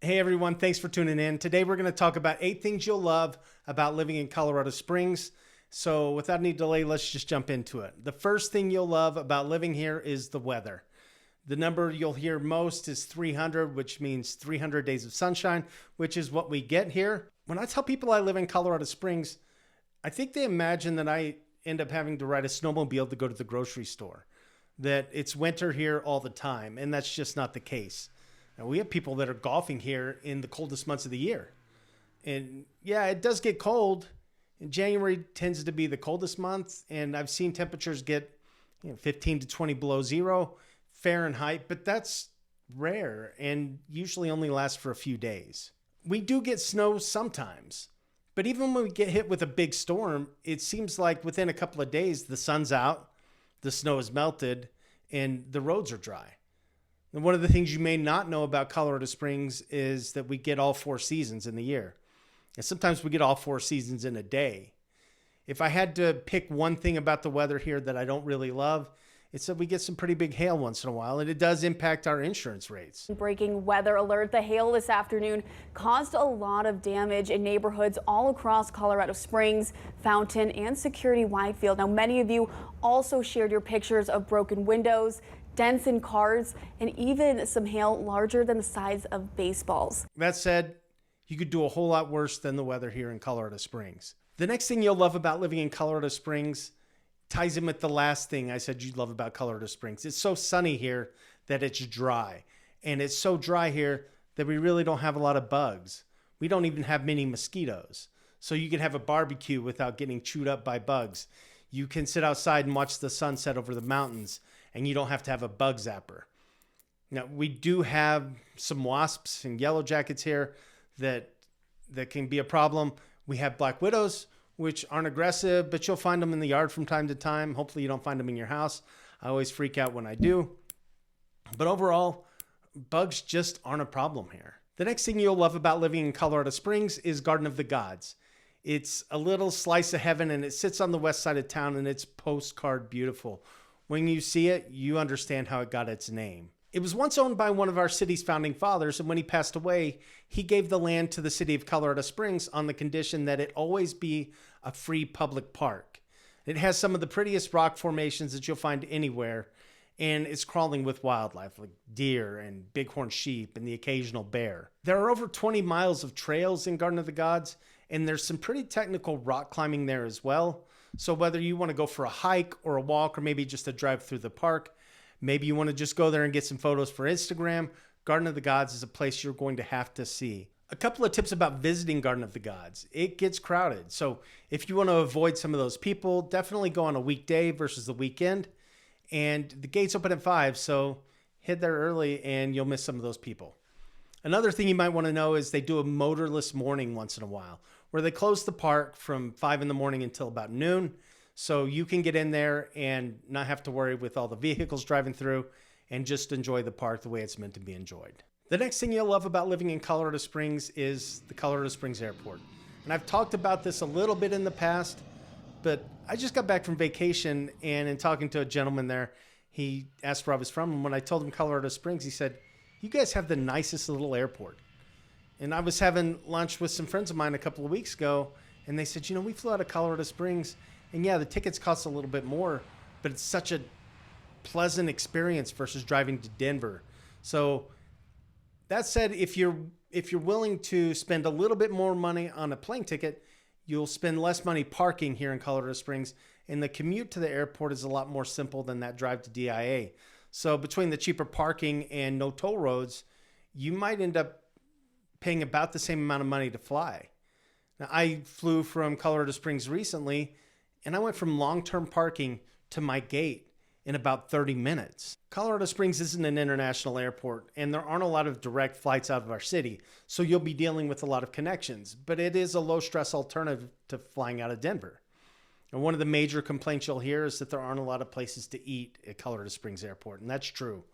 Hey everyone, thanks for tuning in. Today we're going to talk about 8 things you'll love about living in Colorado Springs. So without any delay, let's just jump into it. The first thing you'll love about living here is the weather. The number you'll hear most is 300, which means 300 days of sunshine, which is what we get here. When I tell people I live in Colorado Springs, I think they imagine that I end up having to ride a snowmobile to go to the grocery store, that it's winter here all the time, and that's just not the case. Now, we have people that are golfing here in the coldest months of the year. And yeah, it does get cold. And January tends to be the coldest month, and I've seen temperatures get 15 to 20 below zero Fahrenheit, but that's rare and usually only lasts for a few days. We do get snow sometimes, but even when we get hit with a big storm, it seems like within a couple of days, the sun's out, the snow is melted, and the roads are dry. And one of the things you may not know about Colorado Springs is that we get all 4 seasons in the year. And sometimes we get all 4 seasons in a day. If I had to pick one thing about the weather here that I don't really love, it's that we get some pretty big hail once in a while, and it does impact our insurance rates. Breaking weather alert. The hail this afternoon caused a lot of damage in neighborhoods all across Colorado Springs, Fountain, and Security Whitefield. Now, many of you also shared your pictures of broken windows, dents in cars, and even some hail larger than the size of baseballs. That said, you could do a whole lot worse than the weather here in Colorado Springs. The next thing you'll love about living in Colorado Springs ties in with the last thing I said you'd love about Colorado Springs. It's so sunny here that it's dry. And it's so dry here that we really don't have a lot of bugs. We don't even have many mosquitoes. So you can have a barbecue without getting chewed up by bugs. You can sit outside and watch the sunset over the mountains, and you don't have to have a bug zapper. Now, we do have some wasps and yellow jackets here that can be a problem. We have black widows, which aren't aggressive, but you'll find them in the yard from time to time. Hopefully you don't find them in your house. I always freak out when I do. But overall, bugs just aren't a problem here. The next thing you'll love about living in Colorado Springs is Garden of the Gods. It's a little slice of heaven, and it sits on the west side of town, and it's postcard beautiful. When you see it, you understand how it got its name. It was once owned by one of our city's founding fathers, and when he passed away, he gave the land to the city of Colorado Springs on the condition that it always be a free public park. It has some of the prettiest rock formations that you'll find anywhere, and it's crawling with wildlife like deer and bighorn sheep and the occasional bear. There are over 20 miles of trails in Garden of the Gods, and there's some pretty technical rock climbing there as well. So whether you want to go for a hike or a walk or maybe just a drive through the park, maybe you want to just go there and get some photos for Instagram, Garden of the Gods is a place you're going to have to see. A couple of tips about visiting Garden of the Gods. It gets crowded. So if you want to avoid some of those people, definitely go on a weekday versus the weekend. And the gates open at 5, so head there early and you'll miss some of those people. Another thing you might want to know is they do a motorless morning once in a while, where they close the park from 5 in the morning until about noon. So you can get in there and not have to worry with all the vehicles driving through and just enjoy the park the way it's meant to be enjoyed. The next thing you'll love about living in Colorado Springs is the Colorado Springs Airport. And I've talked about this a little bit in the past, but I just got back from vacation, and in talking to a gentleman there, he asked where I was from. And when I told him Colorado Springs, he said, "You guys have the nicest little airport." And I was having lunch with some friends of mine a couple of weeks ago, and they said, we flew out of Colorado Springs, and yeah, the tickets cost a little bit more, but it's such a pleasant experience versus driving to Denver. So that said, if you're willing to spend a little bit more money on a plane ticket, you'll spend less money parking here in Colorado Springs, and the commute to the airport is a lot more simple than that drive to DIA. So between the cheaper parking and no toll roads, you might end up paying about the same amount of money to fly. Now, I flew from Colorado Springs recently, and I went from long-term parking to my gate in about 30 minutes. Colorado Springs isn't an international airport, and there aren't a lot of direct flights out of our city, so you'll be dealing with a lot of connections, but it is a low-stress alternative to flying out of Denver. And one of the major complaints you'll hear is that there aren't a lot of places to eat at Colorado Springs Airport, and that's true.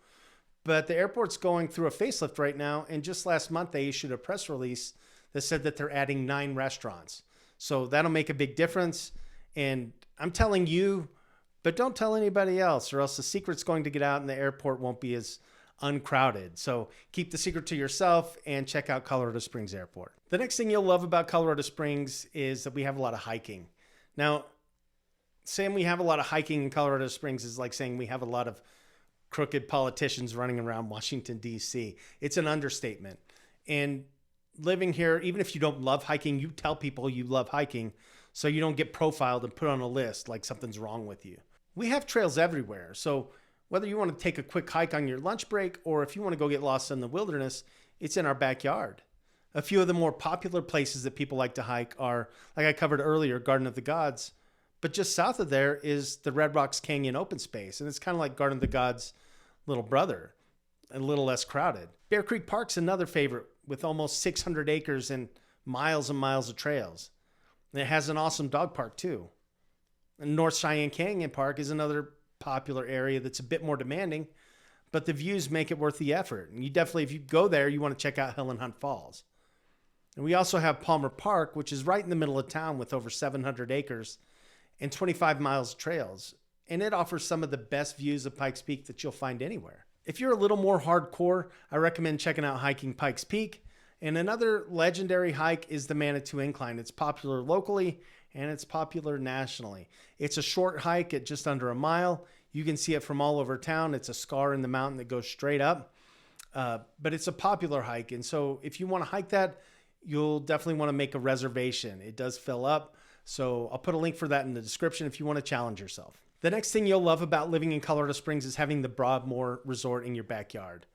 But the airport's going through a facelift right now, and just last month they issued a press release that said that they're adding 9 restaurants. So that'll make a big difference, and I'm telling you, but don't tell anybody else, or else the secret's going to get out and the airport won't be as uncrowded. So keep the secret to yourself and check out Colorado Springs Airport. The next thing you'll love about Colorado Springs is that we have a lot of hiking. Now, saying we have a lot of hiking in Colorado Springs is like saying we have a lot of crooked politicians running around Washington, D.C. It's an understatement. And living here, even if you don't love hiking, you tell people you love hiking so you don't get profiled and put on a list like something's wrong with you. We have trails everywhere. So whether you want to take a quick hike on your lunch break or if you want to go get lost in the wilderness, it's in our backyard. A few of the more popular places that people like to hike are, like I covered earlier, Garden of the Gods. But just south of there is the Red Rocks Canyon open space. And it's kind of like Garden of the Gods' little brother, a little less crowded. Bear Creek Park's another favorite with almost 600 acres and miles of trails. And it has an awesome dog park too. And North Cheyenne Canyon Park is another popular area that's a bit more demanding, but the views make it worth the effort. And you definitely, if you go there, you want to check out Helen Hunt Falls. And we also have Palmer Park, which is right in the middle of town with over 700 acres and 25 miles of trails. And it offers some of the best views of Pikes Peak that you'll find anywhere. If you're a little more hardcore, I recommend checking out hiking Pikes Peak. And another legendary hike is the Manitou Incline. It's popular locally and it's popular nationally. It's a short hike at just under a mile. You can see it from all over town. It's a scar in the mountain that goes straight up. But it's a popular hike. And so if you want to hike that, you'll definitely want to make a reservation. It does fill up. So I'll put a link for that in the description if you want to challenge yourself. The next thing you'll love about living in Colorado Springs is having the Broadmoor Resort in your backyard.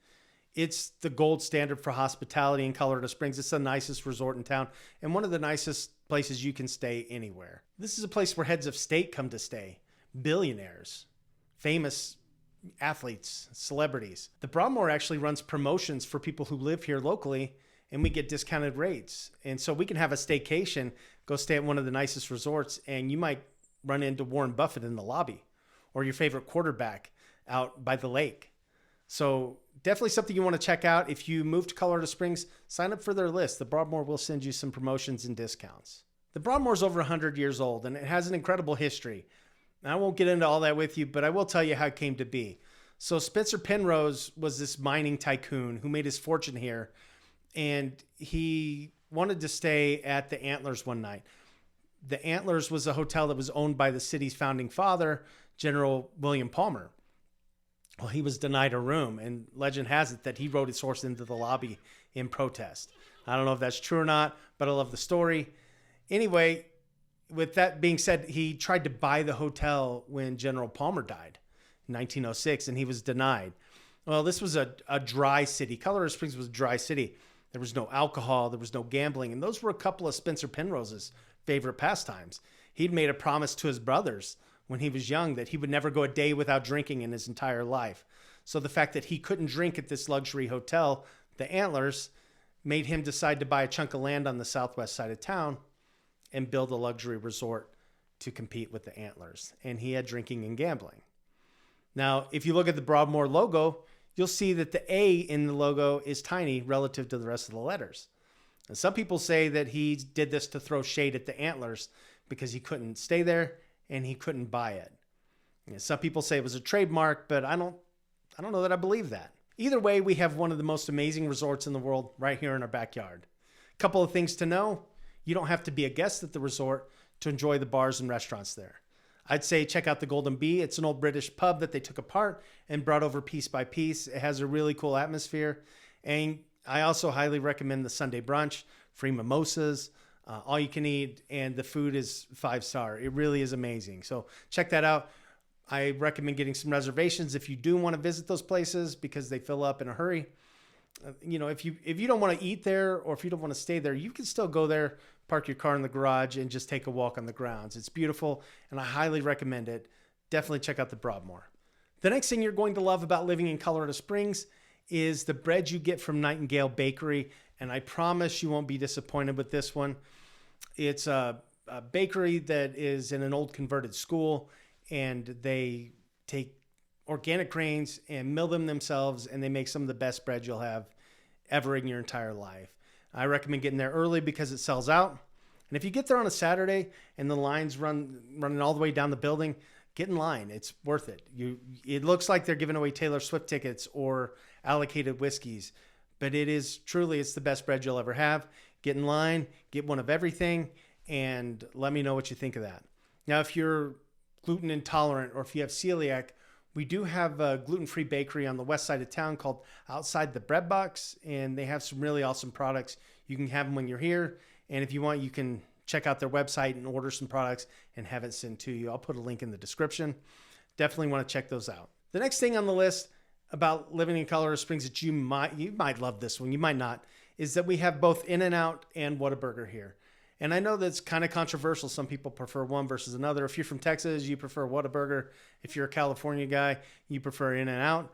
It's the gold standard for hospitality in Colorado Springs. It's the nicest resort in town and one of the nicest places you can stay anywhere. This is a place where heads of state come to stay, billionaires, famous athletes, celebrities. The Broadmoor actually runs promotions for people who live here locally, and we get discounted rates. And so we can have a staycation, go stay at one of the nicest resorts, and you might run into Warren Buffett in the lobby or your favorite quarterback out by the lake. So definitely something you want to check out. If you move to Colorado Springs, sign up for their list. The Broadmoor will send you some promotions and discounts. The Broadmoor is over 100 years old, and it has an incredible history. I won't get into all that with you, but I will tell you how it came to be. So Spencer Penrose was this mining tycoon who made his fortune here, and he wanted to stay at the Antlers one night. The Antlers was a hotel that was owned by the city's founding father, General William Palmer. Well, he was denied a room, and legend has it that he rode his horse into the lobby in protest. I don't know if that's true or not, but I love the story. Anyway, with that being said, he tried to buy the hotel when General Palmer died in 1906, and he was denied. Well, this was a dry city. Colorado Springs was a dry city. There was no alcohol. There was no gambling. And those were a couple of Spencer Penrose's favorite pastimes. He'd made a promise to his brothers when he was young that he would never go a day without drinking in his entire life. So the fact that he couldn't drink at this luxury hotel, the Antlers, made him decide to buy a chunk of land on the southwest side of town and build a luxury resort to compete with the Antlers. And he had drinking and gambling. Now, if you look at the Broadmoor logo, you'll see that the A in the logo is tiny relative to the rest of the letters. And some people say that he did this to throw shade at the Antlers because he couldn't stay there and he couldn't buy it. And some people say it was a trademark, but I don't know that I believe that. Either way, we have one of the most amazing resorts in the world right here in our backyard. A couple of things to know. You don't have to be a guest at the resort to enjoy the bars and restaurants there. I'd say check out the Golden Bee. It's an old British pub that they took apart and brought over piece by piece. It has a really cool atmosphere. And I also highly recommend the Sunday brunch, free mimosas, all you can eat, and the food is 5-star. It really is amazing. So check that out. I recommend getting some reservations if you do want to visit those places because they fill up in a hurry. If you don't want to eat there or if you don't want to stay there, you can still go there, park your car in the garage, and just take a walk on the grounds. It's beautiful, and I highly recommend it. Definitely check out the Broadmoor. The next thing you're going to love about living in Colorado Springs is the bread you get from Nightingale Bakery, and I promise you won't be disappointed with this one. It's a bakery that is in an old converted school, and they take organic grains and mill them themselves, and they make some of the best bread you'll have ever in your entire life. I recommend getting there early because it sells out. And if you get there on a Saturday and the lines running all the way down the building, get in line. It's worth it. It looks like they're giving away Taylor Swift tickets or allocated whiskeys. But it is truly, it's the best bread you'll ever have. Get in line, get one of everything, and let me know what you think of that. Now, if you're gluten intolerant or if you have celiac, we do have a gluten-free bakery on the west side of town called Outside the Bread Box, and they have some really awesome products. You can have them when you're here, and if you want, you can check out their website and order some products and have it sent to you. I'll put a link in the description. Definitely want to check those out. The next thing on the list about living in Colorado Springs that you might love this one, you might not, is that we have both In-N-Out and Whataburger here. And I know that's kind of controversial. Some people prefer one versus another. If you're from Texas, you prefer Whataburger. If you're a California guy, you prefer In-N-Out.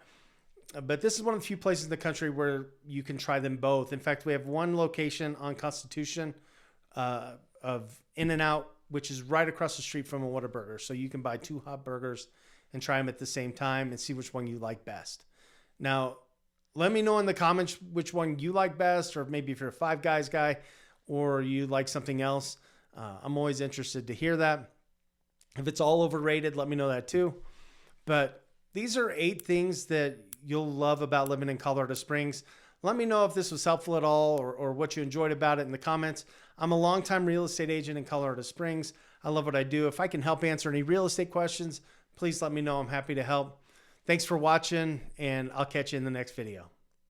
But this is one of the few places in the country where you can try them both. In fact, we have one location on Constitution of In-N-Out, which is right across the street from a Whataburger. So you can buy 2 hot burgers and try them at the same time and see which one you like best. Now, let me know in the comments which one you like best, or maybe if you're a Five Guys guy or you like something else. I'm always interested to hear that. If it's all overrated, let me know that too. But these are 8 things that you'll love about living in Colorado Springs. Let me know if this was helpful at all, or what you enjoyed about it in the comments. I'm a longtime real estate agent in Colorado Springs. I love what I do. If I can help answer any real estate questions, please let me know. I'm happy to help. Thanks for watching, and I'll catch you in the next video.